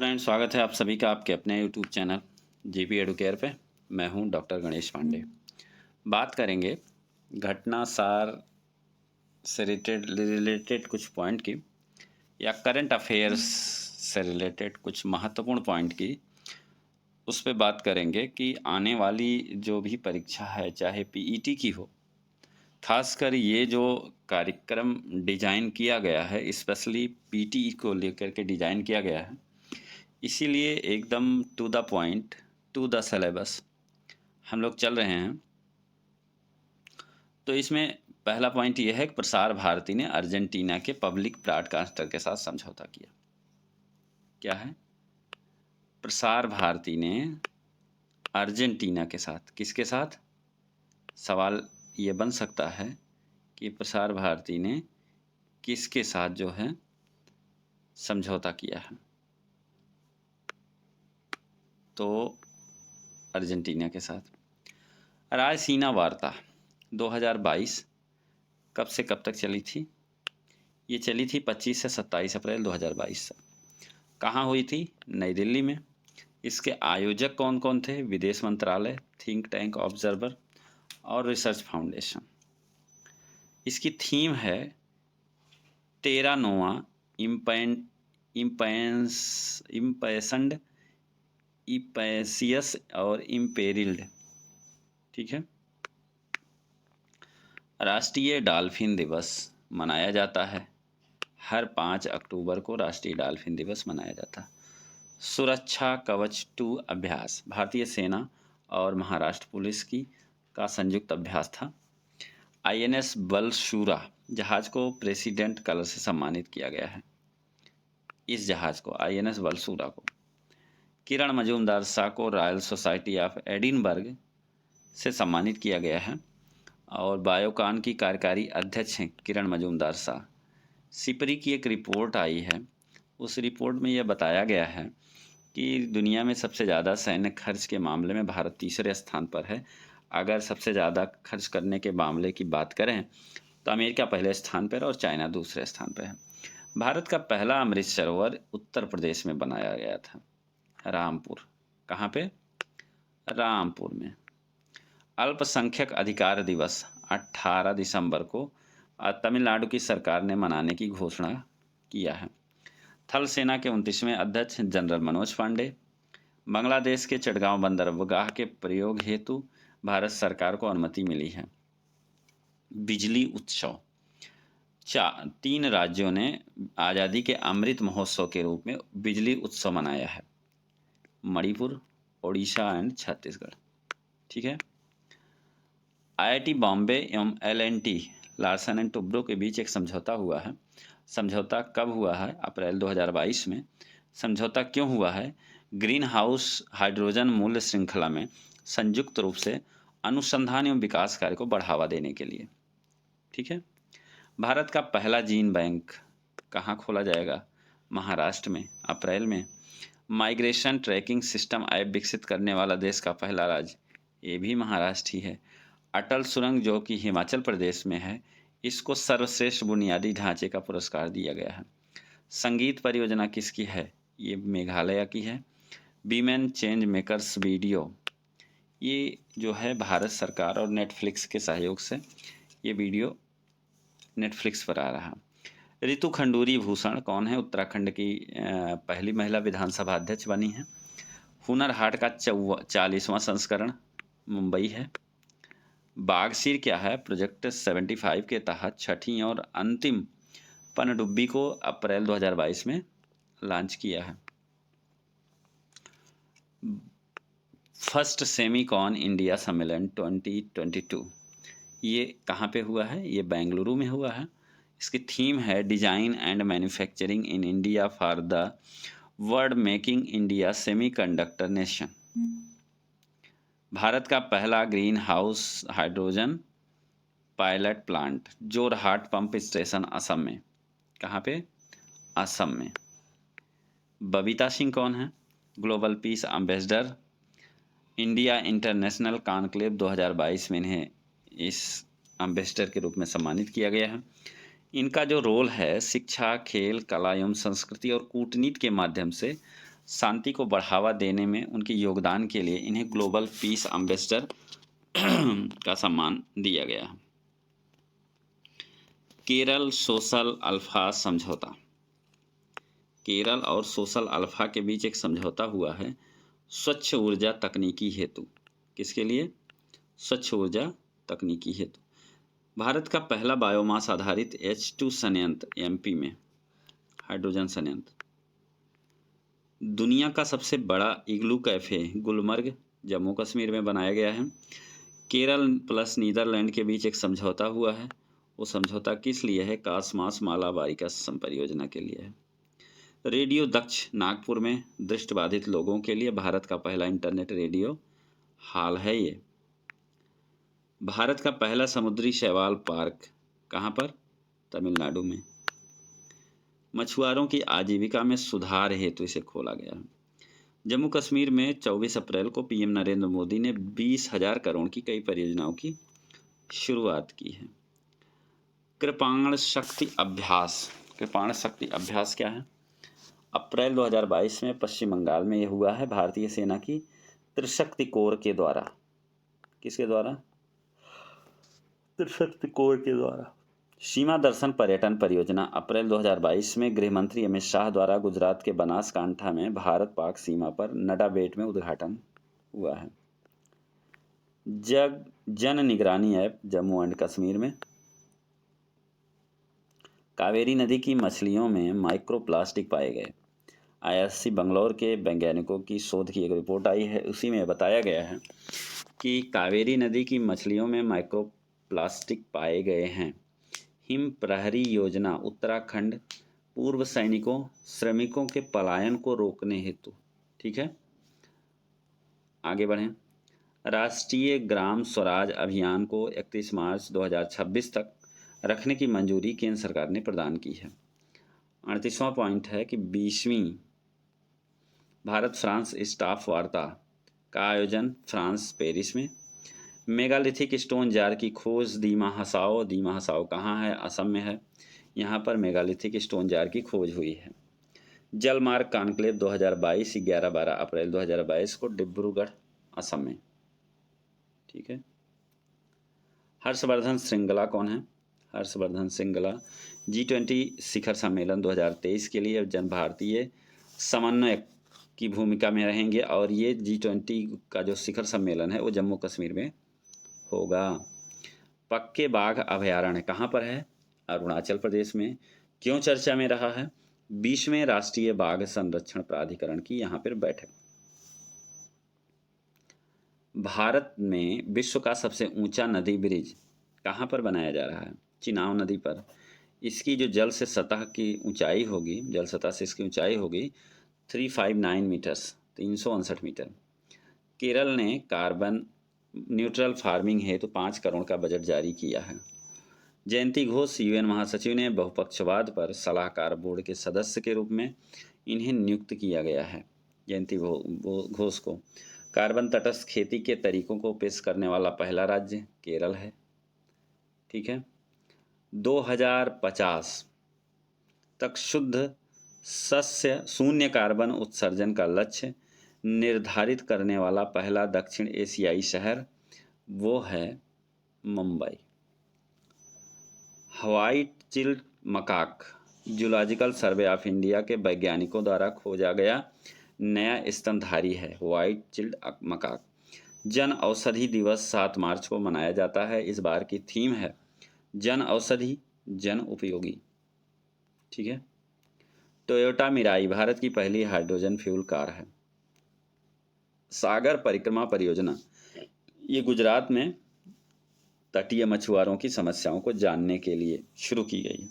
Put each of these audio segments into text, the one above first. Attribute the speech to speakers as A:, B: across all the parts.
A: Friends, स्वागत है आप सभी का आपके अपने यूट्यूब चैनल जीपी एडुकेयर पे। मैं हूं डॉक्टर गणेश पांडे। बात करेंगे घटना सार से रिलेटेड कुछ पॉइंट की या करंट अफेयर्स से रिलेटेड कुछ महत्वपूर्ण पॉइंट की। उस पे बात करेंगे कि आने वाली जो भी परीक्षा है, चाहे पीईटी की हो, खासकर ये जो कार्यक्रम डिजाइन किया गया है, स्पेशली पीटी को लेकर के डिजाइन किया गया है, इसीलिए एकदम to the point, to the syllabus हम लोग चल रहे हैं। तो इसमें पहला पॉइंट ये है कि प्रसार भारती ने अर्जेंटीना के पब्लिक ब्रॉडकास्टर के साथ समझौता किया। क्या है? प्रसार भारती ने अर्जेंटीना के साथ, किसके साथ? सवाल ये बन सकता है कि प्रसार भारती ने किसके साथ जो है समझौता किया है? तो अर्जेंटीना के साथ। रायसीना वार्ता 2022 कब से कब तक चली थी? ये चली थी 25 से 27 अप्रैल 2022 से। कहाँ हुई थी? नई दिल्ली में। इसके आयोजक कौन कौन थे? विदेश मंत्रालय, थिंक टैंक ऑब्जर्वर और रिसर्च फाउंडेशन। इसकी थीम है टेरा नोवा इम्पैसंड, इपैसियस और इम्पेरिल्ड। ठीक है। राष्ट्रीय डॉल्फिन दिवस मनाया जाता है हर 5 अक्टूबर को। राष्ट्रीय डॉल्फिन दिवस मनाया जाता है। सुरक्षा कवच 2 अभ्यास भारतीय सेना और महाराष्ट्र पुलिस की का संयुक्त अभ्यास था। आईएनएस बलशूरा जहाज को प्रेसिडेंट कलर से सम्मानित किया गया है। इस जहाज को, आईएनएस बलशूरा को, किरण मजूमदार शाह को रॉयल सोसाइटी ऑफ एडिनबर्ग से सम्मानित किया गया है और बायोकॉन की कार्यकारी अध्यक्ष हैं किरण मजूमदार शाह। सिपरी की एक रिपोर्ट आई है, उस रिपोर्ट में यह बताया गया है कि दुनिया में सबसे ज़्यादा सैन्य खर्च के मामले में भारत तीसरे स्थान पर है। अगर सबसे ज़्यादा खर्च करने के मामले की बात करें तो अमेरिका पहले स्थान पर और चाइना दूसरे स्थान पर है। भारत का पहला अमृत सरोवर उत्तर प्रदेश में बनाया गया था, रामपुर। कहाँ पे? रामपुर में। अल्पसंख्यक अधिकार दिवस 18 दिसंबर को तमिलनाडु की सरकार ने मनाने की घोषणा किया है। थल सेना के 29वें अध्यक्ष जनरल मनोज पांडे। बांग्लादेश के चटगांव बंदरगाह के प्रयोग हेतु भारत सरकार को अनुमति मिली है। बिजली उत्सव 3 राज्यों ने आज़ादी के अमृत महोत्सव के रूप में बिजली उत्सव मनाया है। मणिपुर, ओडिशा एंड छत्तीसगढ़। ठीक है। आईआईटी बॉम्बे एवं एल&टी लार्सन एंड टुब्रो के बीच एक समझौता हुआ है। समझौता कब हुआ है? अप्रैल 2022 में। समझौता क्यों हुआ है? ग्रीन हाउस हाइड्रोजन मूल्य श्रृंखला में संयुक्त रूप से अनुसंधान एवं विकास कार्य को बढ़ावा देने के लिए। ठीक है। भारत का पहला जीन बैंक कहाँ खोला जाएगा? महाराष्ट्र में, अप्रैल में। माइग्रेशन ट्रैकिंग सिस्टम ऐप विकसित करने वाला देश का पहला राज्य, ये भी महाराष्ट्र ही है। अटल सुरंग जो कि हिमाचल प्रदेश में है, इसको सर्वश्रेष्ठ बुनियादी ढांचे का पुरस्कार दिया गया है। संगीत परियोजना किसकी है? ये मेघालय की है। वीमेन चेंज मेकर्स वीडियो, ये जो है भारत सरकार और नेटफ्लिक्स के सहयोग से ये वीडियो नेटफ्लिक्स पर आ रहा। रितु खंडूरी भूषण कौन है? उत्तराखंड की पहली महिला विधानसभा अध्यक्ष बनी है। हुनर हाट का 40वां संस्करण मुंबई है। बागसीर क्या है? प्रोजेक्ट 75 के तहत छठी और अंतिम पनडुब्बी को अप्रैल 2022 में लॉन्च किया है। फर्स्ट सेमीकॉन इंडिया सम्मेलन 2022 ये कहाँ पे हुआ है? ये बेंगलुरु में हुआ है। इसकी थीम है design and manufacturing in India for the world making India semiconductor nation. Bharat का पहला green house hydrogen pilot plant Jorhat pump station, Assam में। कहाँ पे? असम में। बबीता सिंह कौन है? Global piece ambassador. India international conclave 2022 में इन्हें इस एम्बेसडर के रूप में सम्मानित किया गया है। इनका जो रोल है, शिक्षा, खेल, कला एवं संस्कृति और कूटनीति के माध्यम से शांति को बढ़ावा देने में उनके योगदान के लिए इन्हें ग्लोबल पीस एम्बेसडर का सम्मान दिया गया। केरल सोशल अल्फा समझौता। केरल और सोशल अल्फा के बीच एक समझौता हुआ है स्वच्छ ऊर्जा तकनीकी हेतु। किसके लिए? स्वच्छ ऊर्जा तकनीकी हेतु। भारत का पहला बायोमास आधारित H2 संयंत्र एमपी में, हाइड्रोजन संयंत्र। दुनिया का सबसे बड़ा इग्लू कैफे गुलमर्ग, जम्मू कश्मीर में बनाया गया है। केरल प्लस नीदरलैंड के बीच एक समझौता हुआ है। वो समझौता किस लिए है? कासमास मालाबारिका परियोजना के लिए है। रेडियो दक्ष नागपुर में दृष्टिबाधित लोगों के लिए भारत का पहला इंटरनेट रेडियो हॉल है ये। भारत का पहला समुद्री शैवाल पार्क कहाँ पर? तमिलनाडु में। मछुआरों की आजीविका में सुधार हेतु इसे खोला गया है। जम्मू कश्मीर में 24 अप्रैल को पीएम नरेंद्र मोदी ने 20,000 करोड़ की कई परियोजनाओं की शुरुआत की है। कृपाण शक्ति अभ्यास। कृपाण शक्ति अभ्यास क्या है? अप्रैल 2022 में पश्चिम बंगाल में यह हुआ है भारतीय सेना की त्रिशक्ति कोर के द्वारा। किसके द्वारा? त्रिशक्ति कोर के द्वारा। सीमा दर्शन पर्यटन परियोजना अप्रैल 2022 में गृह मंत्री अमित शाह द्वारा गुजरात के बनासकांठा में भारत पाक सीमा पर नडा बेट में उद्घाटन हुआ है। जन निगरानी ऐप जम्मू एंड कश्मीर में। कावेरी नदी की मछलियों में माइक्रोप्लास्टिक पाए गए। आईआईएससी बंगलौर के वैज्ञानिकों की शोध की एक रिपोर्ट आई है, उसी में बताया गया है कि कावेरी नदी की मछलियों में माइक्रोप्लास्टिक पाए गए हैं। हिम प्रहरी योजना उत्तराखंड पूर्व सैनिकों श्रमिकों के पलायन को रोकने हेतु। ठीक है, आगे बढ़ें। राष्ट्रीय ग्राम स्वराज अभियान को 31 मार्च 2026 तक रखने की मंजूरी केंद्र सरकार ने प्रदान की है। 38वां पॉइंट है कि 20वीं भारत फ्रांस स्टाफ वार्ता का आयोजन फ्रांस पेरिस में। मेगालिथिक स्टोन जार की खोज दीमा हसाओ कहाँ है? असम में है। यहाँ पर मेगालिथिक स्टोन जार की खोज हुई है। जलमार्ग कॉन्क्लेव 2022 11-12 अप्रैल 2022 को डिब्रूगढ़ असम में। ठीक है। हर्षवर्धन श्रृंगला कौन है? हर्षवर्धन श्रृंगला G20 शिखर सम्मेलन 2023 के लिए जन भारतीय समन्वयक की भूमिका में रहेंगे और ये G20 का जो शिखर सम्मेलन है वो जम्मू कश्मीर में होगा। पक्के बाघ अभयारण्य कहाँ पर है? अरुणाचल प्रदेश में। क्यों चर्चा में रहा है? 20वें राष्ट्रीय बाघ संरक्षण प्राधिकरण की यहाँ पर बैठक। भारत में विश्व का सबसे ऊंचा नदी ब्रिज कहाँ पर बनाया जा रहा है? चिनाब नदी पर। इसकी जो जल से सतह की ऊंचाई होगी, जल सतह से इसकी ऊंचाई होगी 359 मीटर्स, 359 मीटर। केरल ने कार्बन न्यूट्रल फार्मिंग हेतु 5 करोड़ का बजट जारी किया है। जयंती घोष यूएन महासचिव ने बहुपक्षवाद पर सलाहकार बोर्ड के सदस्य के रूप में इन्हें नियुक्त किया गया है। जयंती घोष को कार्बन तटस्थ खेती के तरीकों को पेश करने वाला पहला राज्य केरल है। ठीक है। 2050 तक शुद्ध सस्य शून्य कार्बन उत्सर्जन का लक्ष्य निर्धारित करने वाला पहला दक्षिण एशियाई शहर वो है Mumbai. White chilled macaque zoological survey of India के वैज्ञानिकों द्वारा खोजा गया नया स्तनधारी है white chilled macaque. Jan Aushadhi दिवस 7 मार्च को मनाया जाता है। इस बार की थीम है जन औषधि जन उपयोगी। ठीक है। टोयोटा मिराई भारत की पहली हाइड्रोजन फ्यूल कार है। सागर परिक्रमा परियोजना ये गुजरात में तटीय मछुआरों की समस्याओं को जानने के लिए शुरू की गई है।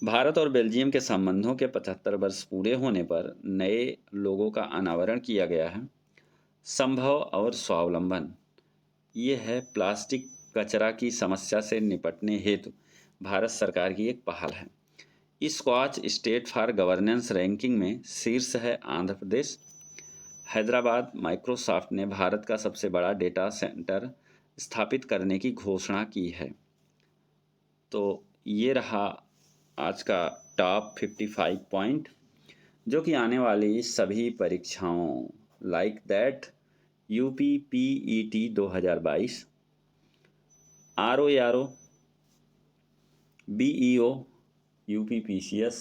A: भारत और बेल्जियम के संबंधों के 75 वर्ष पूरे होने पर नए लोगों का अनावरण किया गया है। संभव और स्वावलंबन ये है प्लास्टिक कचरा की समस्या से निपटने हेतु भारत सरकार की एक पहल है। Skoch state for governance ranking में शीर्ष है आंध्र प्रदेश। हैदराबाद माइक्रोसॉफ्ट ने भारत का सबसे बड़ा डेटा सेंटर स्थापित करने की घोषणा की है। तो ये रहा आज का टॉप 55 पॉइंट जो कि आने वाली सभी परीक्षाओं like that UP PET 2022, RO BEO, UP PCS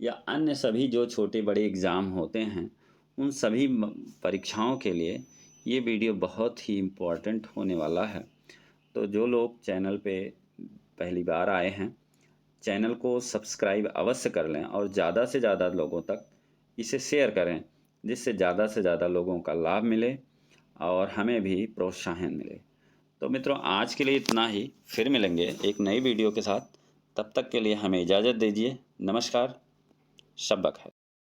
A: या अन्य सभी जो छोटे बड़े एग्ज़ाम होते हैं, उन सभी परीक्षाओं के लिए ये वीडियो बहुत ही इम्पोर्टेंट होने वाला है। तो जो लोग चैनल पे पहली बार आए हैं, चैनल को सब्सक्राइब अवश्य कर लें और ज़्यादा से ज़्यादा लोगों तक इसे शेयर करें, जिससे ज़्यादा से ज़्यादा लोगों का लाभ मिले और हमें भी प्रोत्साहन मिले। तो मित्रों, आज के लिए इतना ही। फिर मिलेंगे एक नई वीडियो के साथ। तब तक के लिए हमें इजाज़त दीजिए। नमस्कार। शब्बा खैर।